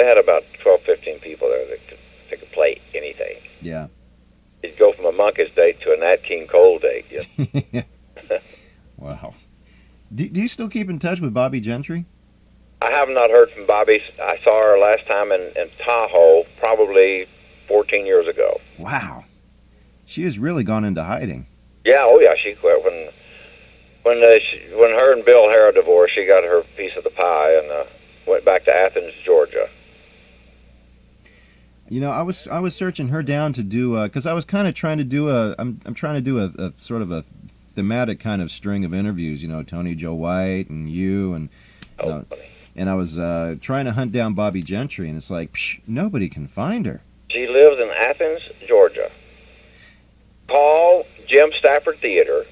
they had about 12, 15 people there that could play anything. Yeah. You'd go from a Monke's date to a Nat King Cole date. Yeah. Wow. Do you still keep in touch with Bobby Gentry? I have not heard from Bobby. I saw her last time in Tahoe, probably 14 years ago. Wow. She has really gone into hiding. Yeah, oh yeah, she quit when her and Bill Hara divorced. She got her piece of the pie and went back to Athens, Georgia. You know, I was searching her down to do because I was kind of trying to do I'm trying to do a sort of a thematic kind of string of interviews. You know, Tony Joe White and you and. Funny. And I was trying to hunt down Bobby Gentry, and it's like, nobody can find her. She lives in Athens, Georgia. Call Jim Stafford Theater,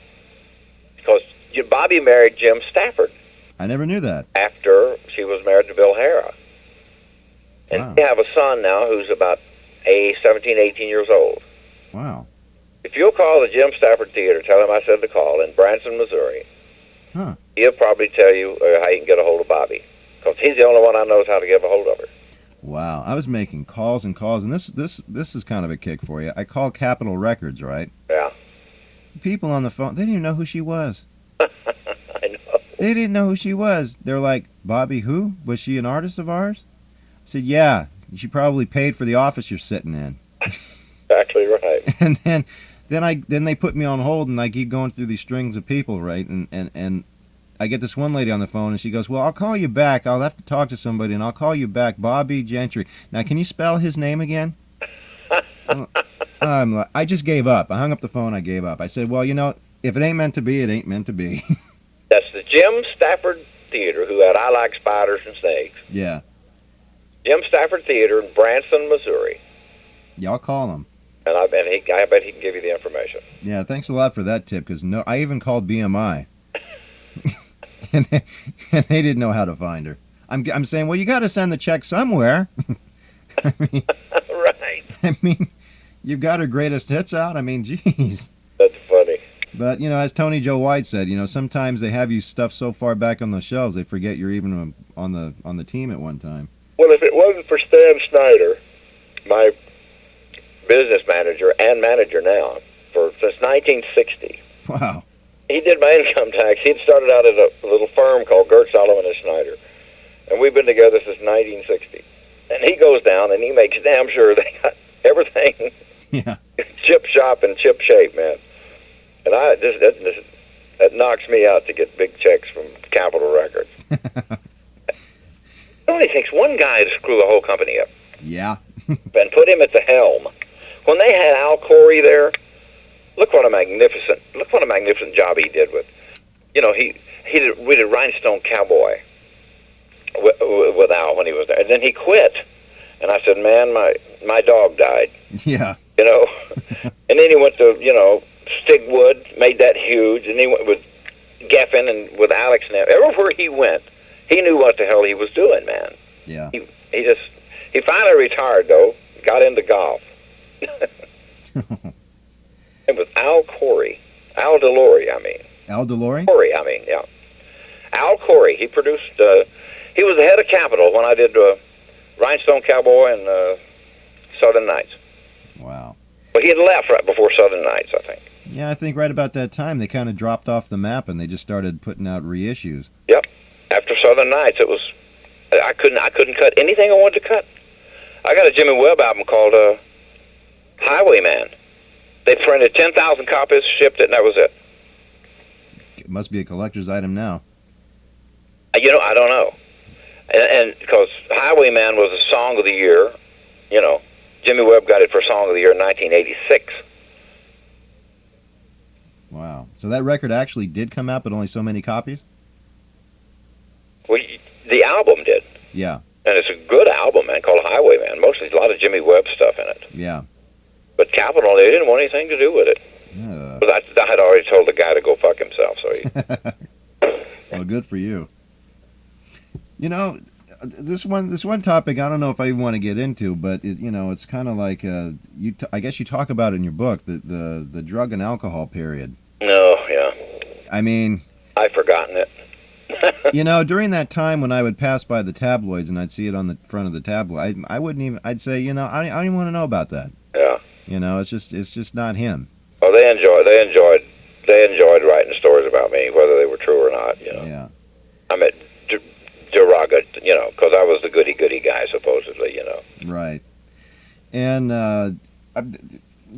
because Bobby married Jim Stafford. I never knew that. After she was married to Bill Hara. And Wow. they have a son now who's about 17, 18 years old. Wow. If you'll call the Jim Stafford Theater, tell him I said to call in Branson, Missouri, Huh. he'll probably tell you how you can get a hold of Bobby. Because he's the only one I knows how to get a hold of her. Wow. I was making calls and calls, and this is kind of a kick for you. I called Capitol Records, right? Yeah. People on the phone, they didn't even know who she was. I know. They didn't know who she was. They're like, Bobby who? Was she an artist of ours? I said, yeah. She probably paid for the office you're sitting in. Exactly right. And then they put me on hold, and I keep going through these strings of people, right? And I get this one lady on the phone, and she goes, well, I'll call you back. I'll have to talk to somebody, and I'll call you back. Bobby Gentry. Now, can you spell his name again? I just gave up. I hung up the phone. I gave up. I said, well, you know, if it ain't meant to be, it ain't meant to be. That's the Jim Stafford Theater, who had I Like Spiders and Snakes. Yeah. Jim Stafford Theater in Branson, Missouri. Y'all call him. And I bet he can give you the information. Yeah, thanks a lot for that tip, because I even called BMI. and they didn't know how to find her. I'm saying, well, you got to send the check somewhere. Right. I mean, you've got her greatest hits out. I mean, geez. That's funny. But, you know, as Tony Joe White said, you know, sometimes they have you stuffed so far back on the shelves they forget you're even on the team at one time. Well, if it wasn't for Stan Snyder, my business manager and manager now, since 1960. Wow. He did my income tax. He'd started out at a little firm called Gertz, Sullivan and Schneider. And we've been together since 1960. And he goes down and he makes damn sure they got everything Yeah. chip shop and chip shape, man. And that knocks me out to get big checks from Capitol Records. It only takes one guy to screw the whole company up. Yeah. And put him at the helm. When they had Al Corey there, look what a magnificent job he did with. You know, we did Rhinestone Cowboy with Al when he was there, and then he quit. And I said, man, my dog died. Yeah. You know, and then he went to Stigwood, made that huge, and he went with Geffen and with Alex and everywhere he went, he knew what the hell he was doing, man. Yeah. He finally retired though, got into golf. It was Al Corey. Al DeLory, I mean. Al DeLory? Corey, I mean, yeah. Al Corey. He produced, he was the head of Capitol when I did Rhinestone Cowboy and Southern Nights. Wow. But he had left right before Southern Nights, I think. Yeah, I think right about that time they kind of dropped off the map and they just started putting out reissues. Yep. After Southern Nights, it was, I couldn't cut anything I wanted to cut. I got a Jimmy Webb album called Highwayman. They printed 10,000 copies, shipped it, and that was it. It must be a collector's item now. You know, I don't know. And because Highwayman was a song of the year, you know, Jimmy Webb got it for Song of the Year in 1986. Wow. So that record actually did come out, but only so many copies? Well, the album did. Yeah. And it's a good album, man, called Highwayman. Mostly a lot of Jimmy Webb stuff in it. Yeah. But Capitol, they didn't want anything to do with it. But I had already told the guy to go fuck himself, so he... Well, good for you. You know, this one topic I don't know if I even want to get into, but it's kind of like I guess you talk about it in your book, the drug and alcohol period. No, yeah. I mean, I've forgotten it. You know, during that time when I would pass by the tabloids and I'd see it on the front of the tabloid, I wouldn't even. I'd say, you know, I don't even want to know about that. Yeah. You know, it's just not him. Well, they enjoyed writing stories about me, whether they were true or not. You know. Yeah. I mean, derogatory, you know, because I was the goody-goody guy, supposedly, you know. Right. And the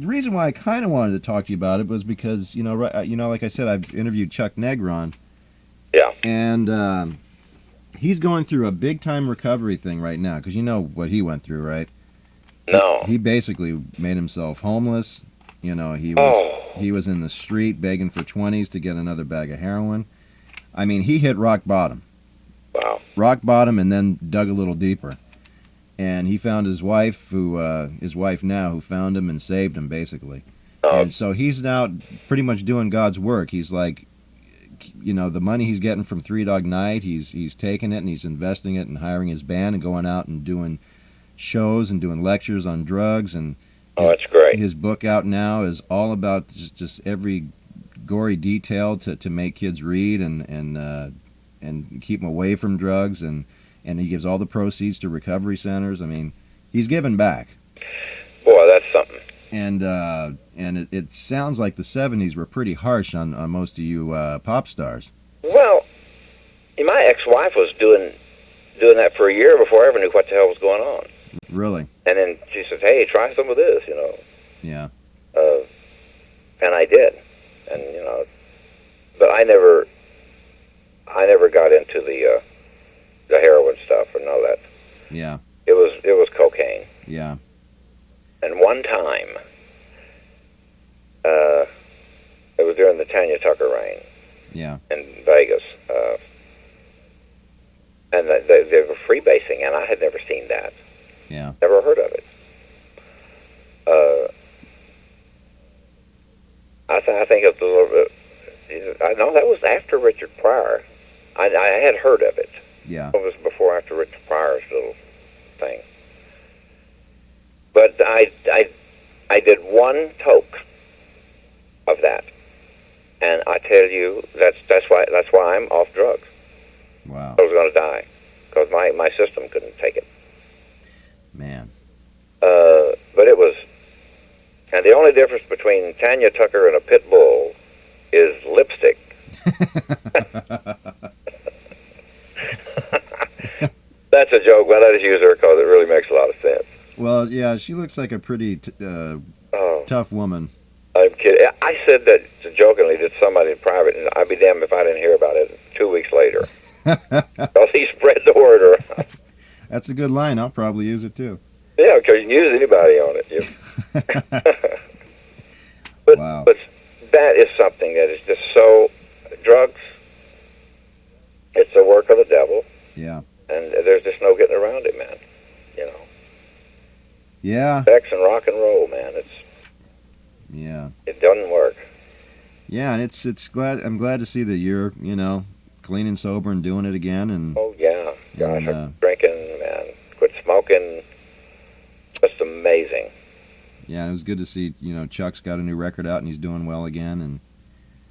reason why I kind of wanted to talk to you about it was because, you know, like I said, I've interviewed Chuck Negron. Yeah. And he's going through a big-time recovery thing right now, because you know what he went through, right? No. He basically made himself homeless. You know, he was in the street begging for 20s to get another bag of heroin. I mean, he hit rock bottom. Wow. Rock bottom, and then dug a little deeper. And he found his wife, his wife now, who found him and saved him, basically. And so he's now pretty much doing God's work. He's like, you know, the money he's getting from Three Dog Night, he's taking it and he's investing it and hiring his band and going out and doing shows and doing lectures on drugs. And that's great. His book out now is all about just every gory detail to make kids read and keep them away from drugs, and he gives all the proceeds to recovery centers. I mean, he's giving back. Boy, that's something. And it sounds like the 70s were pretty harsh on most of you pop stars. Well, my ex-wife was doing that for a year before I ever knew what the hell was going on. Really? And then she says, "Hey, try some of this," you know. Yeah. And I did, and you know, but I never got into the heroin stuff or none of that. Yeah. It was cocaine. Yeah. And one time, it was during the Tanya Tucker reign. Yeah. In Vegas, and they were freebasing, and I had never seen that. Yeah. Never heard of it. I think it's a little bit. I know that was after Richard Pryor. I had heard of it. Yeah. It was before after Richard Pryor's little thing. But I did one toke of that, and I tell you that's why I'm off drugs. Wow. I was going to die because my system couldn't take it. Man. But it was, and the only difference between Tanya Tucker and a pit bull is lipstick. That's a joke, but I just use her because it really makes a lot of sense. Well, yeah, she looks like a pretty tough woman. I'm kidding. I said that jokingly to somebody in private, and I'd be damned if I didn't hear about it 2 weeks later. Because he spread the word around. That's a good line. I'll probably use it too. Yeah, because you can use anybody on it. Wow. But that is something that is just so... Drugs, it's the work of the devil. Yeah. And there's just no getting around it, man. You know. Yeah. Sex and rock and roll, man. Yeah. It doesn't work. Yeah, and I'm glad to see that you're, you know, clean and sober and doing it again. And oh yeah, gosh, I'm drinking, man. Quit smoking. Just amazing. Yeah, it was good to see, you know, Chuck's got a new record out and he's doing well again, and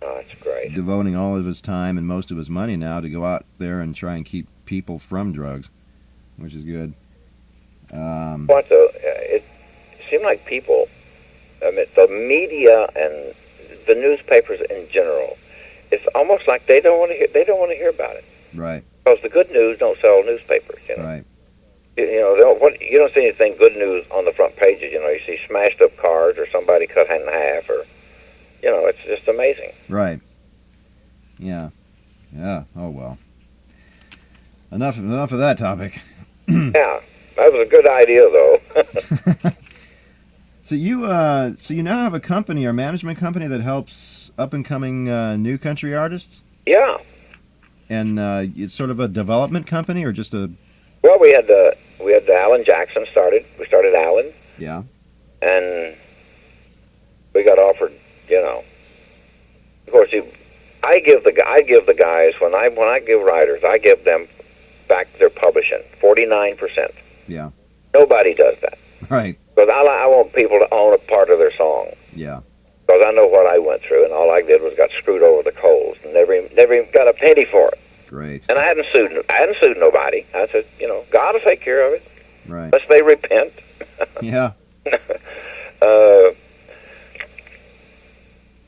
it's great. Devoting all of his time and most of his money now to go out there and try and keep people from drugs, which is good. It seemed like people, I mean, the media and the newspapers in general, it's almost like they don't want to hear about it. Right. Because the good news don't sell newspapers. You know? Right. You know, you don't see anything good news on the front pages. You know, you see smashed up cars or somebody cut in half, or you know, it's just amazing. Right. Yeah. Yeah. Oh well. Enough of that topic. Yeah, that was a good idea, though. So you now have a company or management company that helps up and coming new country artists. Yeah. And it's sort of a development company, or just a. Well, we had Alan Jackson started. We started Alan. Yeah. And we got offered, you know. Of course, I give the guys when I give writers, I give them back their publishing 49%. Yeah. Nobody does that. Right. Because I want people to own a part of their song. Yeah. Because I know what I went through, and all I did was got screwed over the coals, and never even got a penny for it. Great. And I hadn't sued nobody. I said, you know, God will take care of it. Right. Unless they repent. Yeah.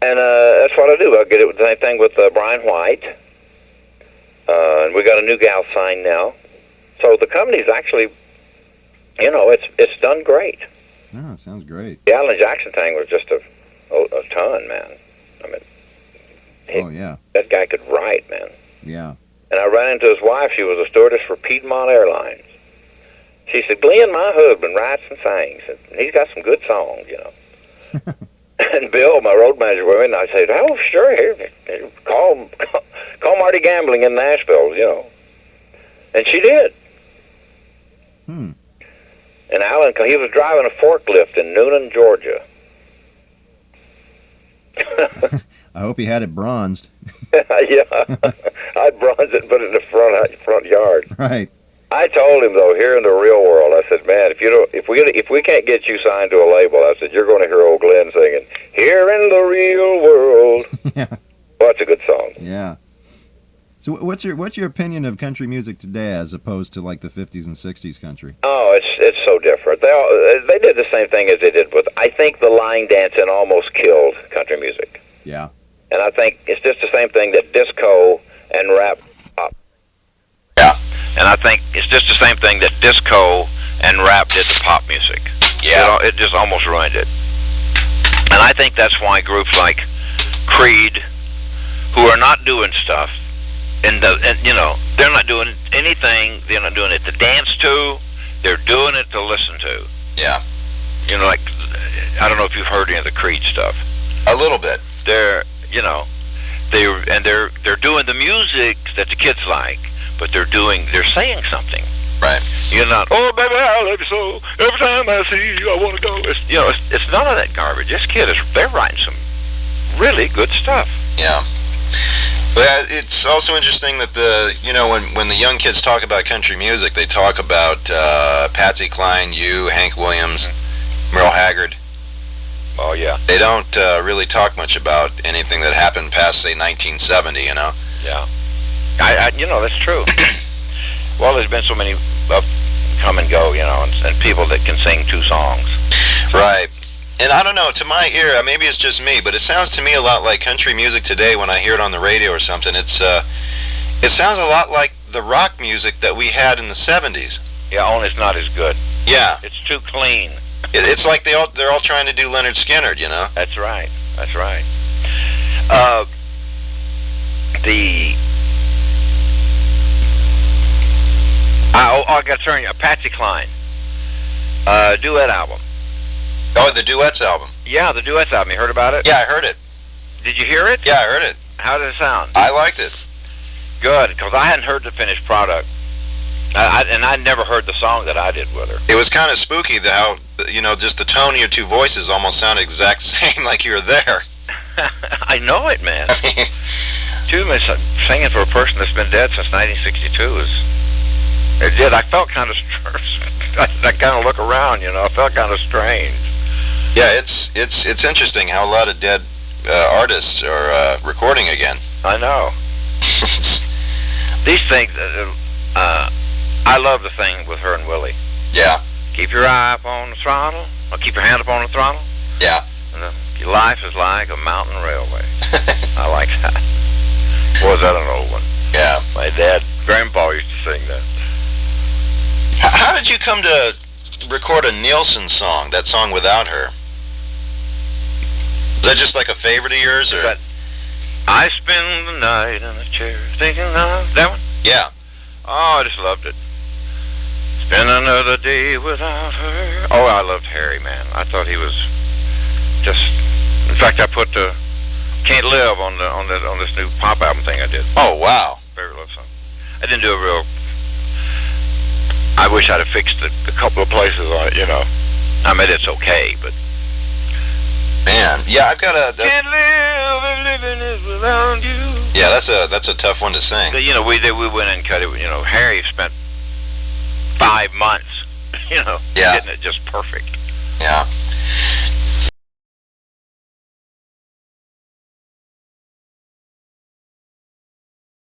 And that's what I do. I get it with the same thing with Brian White. And we got a new gal signed now. So the company's actually, you know, it's done great. Oh, sounds great. The Alan Jackson thing was just a ton, man. I mean, yeah. That guy could write, man. Yeah. And I ran into his wife. She was a stewardess for Piedmont Airlines. She said, Glenn, my husband writes and sings. And he's got some good songs, you know. And Bill, my road manager, went in, and I said, oh, sure, here, call Marty Gambling in Nashville, you know. And she did. And Alan, he was driving a forklift in Noonan, Georgia. I hope he had it bronzed. Yeah, I'd bronze it and put it in the front yard. Right. I told him though, here in the real world, I said, man, if we can't get you signed to a label, I said, you're going to hear old Glenn singing, "Here in the Real World." Yeah. Well, that's a good song. Yeah. So what's your opinion of country music today as opposed to like the 50s and 60s country? Oh, it's so different. They did the same thing as they did with. I think the line dancing almost killed country music. Yeah. And I think it's just the same thing that disco and rap. And I think it's just the same thing that disco and rap did to pop music. Yeah. It just almost ruined it. And I think that's why groups like Creed, who are not doing stuff, and you know, they're not doing anything, they're not doing it to dance to, they're doing it to listen to. Yeah. You know, like, I don't know if you've heard any of the Creed stuff. A little bit. They're, you know, they're doing the music that the kids like, but they're saying something. Right. You're not, oh baby, I love you so. Every time I see you, I want to go. It's none of that garbage. This kid they're writing some really good stuff. Yeah. But it's also interesting that when the young kids talk about country music, they talk about Patsy Cline, Hank Williams, Merle Haggard. Oh yeah. They don't really talk much about anything that happened past, say, 1970. You know. Yeah. That's true. Well, there's been so many come and go, and people that can sing two songs. Right. And I don't know, to my ear, maybe it's just me, but it sounds to me a lot like country music today when I hear it on the radio or something. It sounds a lot like the rock music that we had in the 70s. Yeah, only it's not as good. Yeah. It's too clean. It's like they're all trying to do Leonard Skinner, you know? That's right. That's right. I got to turn you. Patsy Cline. Duet album. Oh, the Duets album. Yeah, the Duets album. You heard about it? Yeah, I heard it. Did you hear it? Yeah, I heard it. How did it sound? I liked it. Good, because I hadn't heard the finished product. And I'd never heard the song that I did with her. It was kind of spooky how, just the tone of your two voices almost sounded exact same like you were there. I know it, man. Singing for a person that's been dead since 1962 it did. I felt kind of I kind of look around, I felt kind of strange. Yeah, it's interesting how a lot of dead artists are recording again. I know. These things, I love the thing with her and Willie. Yeah. Keep your eye up on the throttle, or keep your hand up on the throttle. Yeah. And your life is like a mountain railway. I like that. Boy, is that an old one. Yeah. My grandpa used to sing that. How did you come to record a Nielsen song, that song without her? Is that just like a favorite of yours, or? But I spend the night in a chair thinking of that one. Yeah. Oh, I just loved it. Spend another day without her. Oh, I loved Harry, man. I thought he was just. In fact, I put "Can't Live" on this new pop album thing I did. Oh wow. Very love song. I didn't do a real. I wish I'd have fixed a couple of places on it, I mean, it's okay, but. Man, yeah, I've got a. Can't live if living is without you. Yeah, that's a tough one to sing. We went and cut it. Harry spent 5 months, Yeah. getting it just perfect. Yeah.